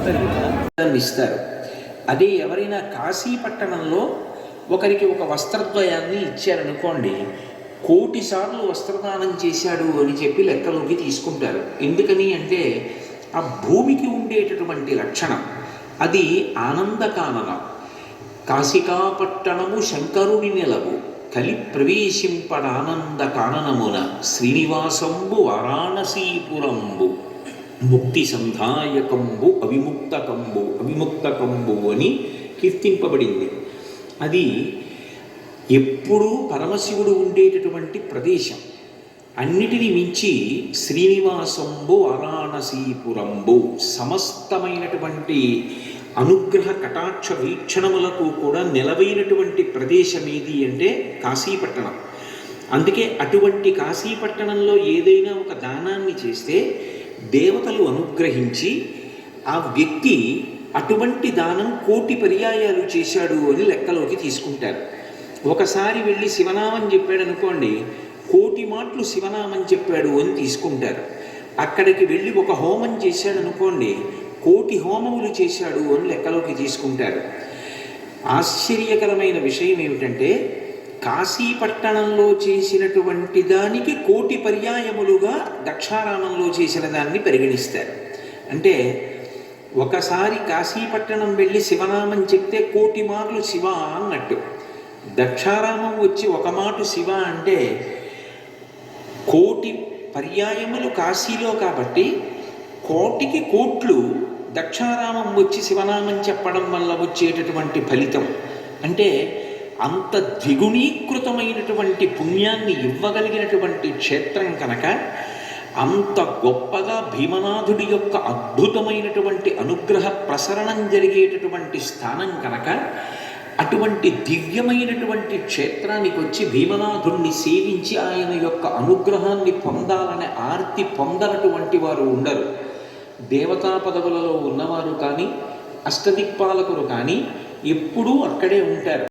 దాన్ని ఇస్తారు. అదే ఎవరైనా కాశీ పట్టణంలో ఒకరికి ఒక వస్త్రద్వయాన్ని ఇచ్చారనుకోండి, 1,000,000 సార్లు వస్త్రదానం చేశాడు అని చెప్పి లెక్కలోకి తీసుకుంటారు. ఎందుకని అంటే ఆ భూమికి ఉండేటటువంటి లక్షణం అది ఆనందకాననం. కాశికాపట్టణము శంకరుని నెలవు కలి ప్రవేశింపడానంద కాననమున శ్రీనివాసంబు వారాణసీపురంబు ముక్తి సంధాయకంబు అవిముక్తకంబు అని కీర్తింపబడింది. అది ఎప్పుడూ పరమశివుడు ఉండేటటువంటి ప్రదేశం. అన్నిటిని మించి శ్రీనివాసంబు వారాణసీపురంబు సమస్తమైనటువంటి అనుగ్రహ కటాక్ష వీక్షణములకు కూడా నిలవైనటువంటి ప్రదేశం ఏది అంటే కాశీపట్టణం. అందుకే అటువంటి కాశీపట్టణంలో ఏదైనా ఒక దానాన్ని చేస్తే దేవతలు అనుగ్రహించి ఆ వ్యక్తి అటువంటి దానం 1,000,000 పర్యాయాలు చేశాడు అని లెక్కలోకి తీసుకుంటారు. ఒకసారి వెళ్ళి శివనామం చెప్పాడు అనుకోండి, 1,000,000 మాటలు శివనామం చెప్పాడు అని తీసుకుంటారు. అక్కడికి వెళ్ళి ఒక హోమం చేశాడు అనుకోండి, 1,000,000 హోమములు చేశాడు అని లెక్కలోకి తీసుకుంటారు. ఆశ్చర్యకరమైన విషయం ఏమిటంటే కాశీపట్టణంలో చేసినటువంటి దానికి 1,000,000 పర్యాయములుగా దక్షారామంలో చేసిన దాన్ని పరిగణిస్తారు. అంటే ఒకసారి కాశీపట్టణం వెళ్ళి శివనామం చెప్తే 1,000,000 మార్లు శివ అన్నట్టు. దక్షారామం వచ్చి ఒక మాట శివ అంటే 1,000,000 పర్యాయములు కాశీలో కాబట్టి 1,000,000కి 1,00,00,000 దక్షారామం వచ్చి శివనామం చెప్పడం వల్ల వచ్చేటటువంటి ఫలితం. అంటే అంత ద్విగుణీకృతమైనటువంటి పుణ్యాన్ని ఇవ్వగలిగినటువంటి క్షేత్రం కనుక, అంత గొప్పగా భీమనాథుడి యొక్క అద్భుతమైనటువంటి అనుగ్రహ ప్రసరణం జరిగేటటువంటి స్థానం కనుక, అటువంటి దివ్యమైనటువంటి క్షేత్రానికి వచ్చి భీమనాథుణ్ణి సేవించి ఆయన యొక్క అనుగ్రహాన్ని పొందాలనే ఆర్తి పొందనటువంటి వారు ఉండరు. దేవతా పదవులలో ఉన్నవారు కానీ అష్టదిక్పాలకులు కానీ ఎప్పుడూ అక్కడే ఉంటారు.